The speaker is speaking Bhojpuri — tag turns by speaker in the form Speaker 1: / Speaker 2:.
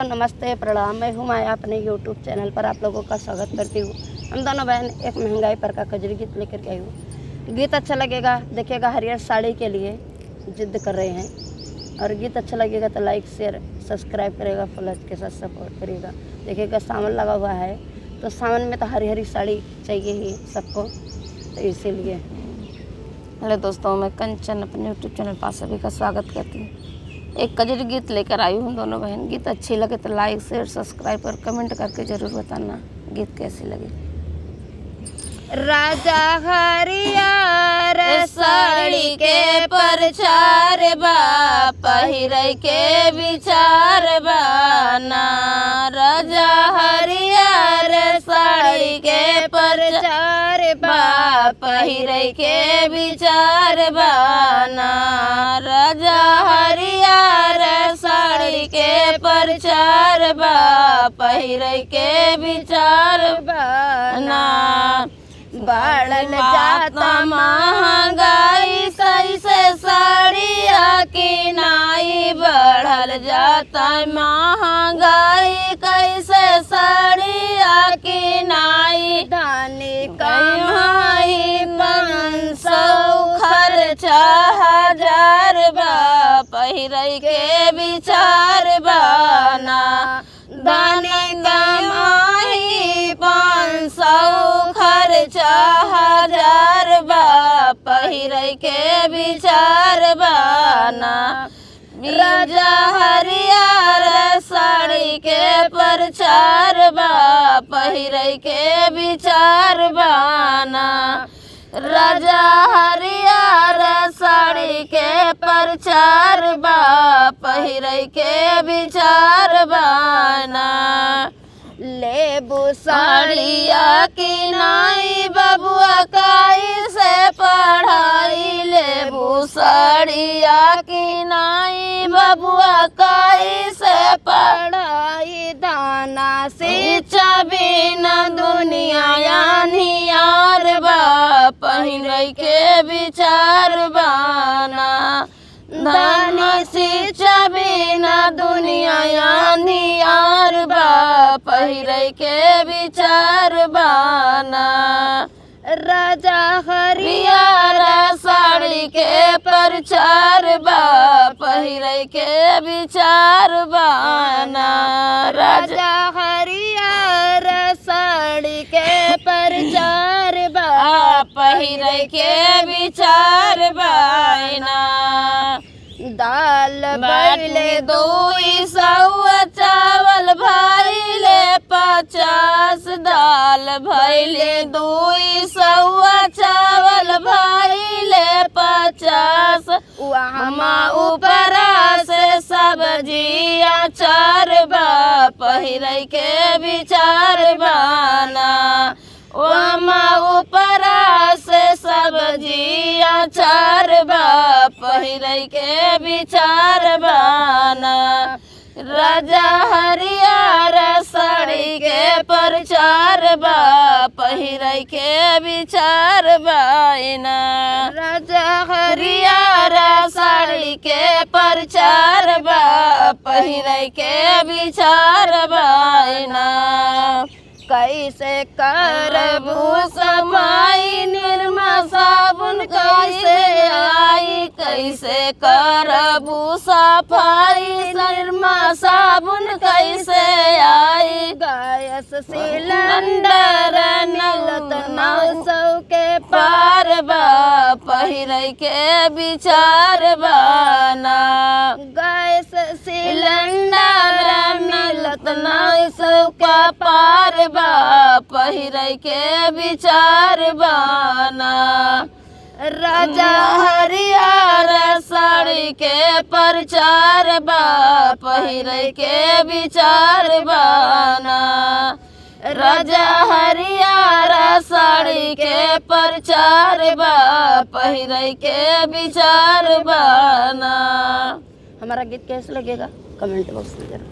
Speaker 1: नमस्ते प्रणाम। मैं हूँ माया अपने YouTube चैनल पर आप लोगों का स्वागत करती हूँ। हम दोनों बहन एक महंगाई पर का कजरी गीत लेकर के आई हूँ। गीत अच्छा लगेगा देखिएगा। हरियर साड़ी के लिए जिद कर रहे हैं और गीत अच्छा लगेगा तो लाइक शेयर सब्सक्राइब करेगा, फ्लैश के साथ सपोर्ट करिएगा। देखिएगा सावन लगा हुआ है तो सावन में तो हरी हरी साड़ी चाहिए ही सबको, तो इसीलिए हेलो दोस्तों, मैं कंचन अपने YouTube चैनल पर सभी का स्वागत करती हूँ। एक कजरी गीत लेकर आई हूँ दोनों बहन। गीत अच्छी लगे तो लाइक शेयर सब्सक्राइब और कमेंट करके ज़रूर बताना गीत कैसी लगी। राजा हरियर साड़ी के प्रचार बा, पहिरे के विचार बाना। राजा हरियर साड़ी के प्रचार बा, पहिरे के विचार बाना। राजा हरियर साड़ी के प्रचार बा, पहिरे के विचार बाना। बढ़ल जाता महंगाई कैसे साड़िया किनाई, बढ़ल जाता महंगाई कैसे साड़िया किनाई। धानी कमाई 500 खर्चा 1000 बा, पहिरे के विचार बाना। धानी कमाई 500 खर्चा 1000 बा, पहिरे के विचार बाना। राजा हरियर साड़ी के प्रचार बा, पहिरे के विचार बाना। राजा हरियर साड़ी के प्रचार बा, पहिरे के विचार बाना। लेबू साड़िया किनाई बबुआ काई से पढ़ाई, लेबू साड़िया किनाई बबुआ काई से पढ़ाई। दाना शिक्षा बिना दुनिया यानियार बा, पहिरे के विचार बाना। दाना शिक्षा बिना दुनिया यानियार बा, पहिरे के विचार बाना। राजा हरियर साड़ी के प्रचार बा, पहिरे के विचार बाना। राजा हरियर साड़ी के प्रचार बा, पहिरे के विचार बाना। दाल भैले 200 चावल भैले 50, दाल भैले 200 चावल भैले 50। वहाँ ऊपरा से सब्जी अचार बा, पहिरे के विचार बाना। वहाँ ऊपरा से सब्जी अचार बा, पहिरे के विचार बाना। राजा हरियर साड़ी के प्रचार बा, पहिरे के विचार बाना। राजा हरियर साड़ी के प्रचार बा, पहिरे के विचार बाना। कैसे करबू समाई निरमा साबुन कैसे आई, कैसे करबू सफाई निरमा साबुन कैसे आई। गैस सिलेंडर मिलत 900 के पार बा, पहिरे के विचार बाना। गैस सिलेंडर मिलत 900 का पार बा, पहिरे के विचार बाना। राजा हरियर साड़ी के प्रचार बा, पहिरे के विचार बाना। राजा हरियर साड़ी के प्रचार बा, पहिरे के विचार बाना। हमारा गीत कैसे लगेगा कमेंट बॉक्स में जरूर।